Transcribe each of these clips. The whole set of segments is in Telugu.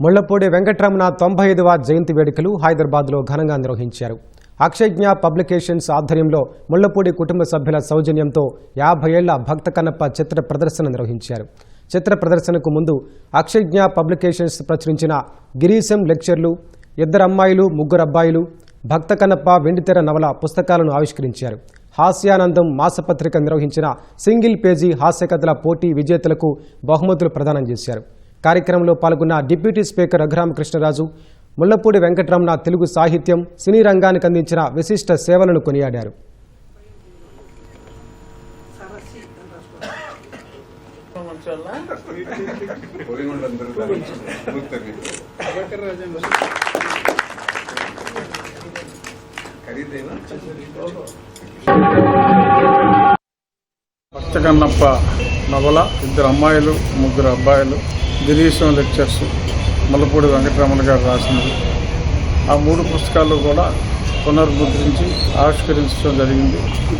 ముళ్లపూడి వెంకటరమణ 95వ జయంతి వేడుకలు హైదరాబాద్లో ఘనంగా నిర్వహించారు. అక్షయజ్ఞ పబ్లికేషన్స్ ఆధ్వర్యంలో ముళ్లపూడి కుటుంబ సభ్యుల సౌజన్యంతో 50 ఏళ్ల భక్త కన్నప్ప చిత్ర ప్రదర్శన నిర్వహించారు. చిత్ర ప్రదర్శనకు ముందు అక్షయజ్ఞ పబ్లికేషన్స్ ప్రచురించిన గిరీశం లెక్చర్లు, 2 అమ్మాయిలు 3 అబ్బాయిలు, భక్త కన్నప్ప వెండితెర నవల పుస్తకాలను ఆవిష్కరించారు. హాస్యానందం మాసపత్రిక నిర్వహించిన సింగిల్ పేజీ హాస్యకథల పోటీ విజేతలకు బహుమతులు ప్రదానం చేశారు. కార్యక్రమంలో పాల్గొన్న డిప్యూటీ స్పీకర్ రఘురామకృష్ణరాజు ముళ్లపూడి వెంకటరమణ తెలుగు సాహిత్యం, సినీ రంగానికి అందించిన విశిష్ట సేవలను కొనియాడారు. భక్త కన్నప్ప నవల, 2 అమ్మాయిలు 3 అబ్బాయిలు, గిరీశం లెక్చర్స్ ముళ్లపూడి వెంకటరమణ గారు రాసినవి. ఆ 3 పుస్తకాలు కూడా పునర్ముద్రించి ఆవిష్కరించడం జరిగింది.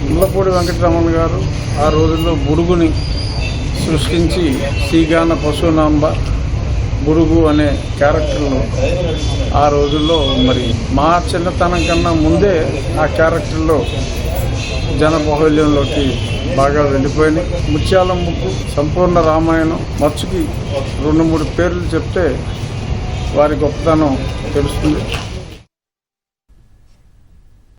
ముళ్లపూడి వెంకటరమణ గారు ఆ రోజుల్లో బురుగుని సృష్టించి సీగాన పశునాంబ బురుగు అనే క్యారెక్టర్లు ఆ రోజుల్లో మరి మా చిన్నతనం కన్నా ముందే ఆ క్యారెక్టర్లో జనబాహుల్యంలోకి బాగా వెళ్ళిపోయినాయి. ముత్యాల ముగ్గు, సంపూర్ణ రామాయణం, మచ్చుకి 2-3 పేర్లు చెప్తే వారి గొప్పతనం తెలుస్తుంది.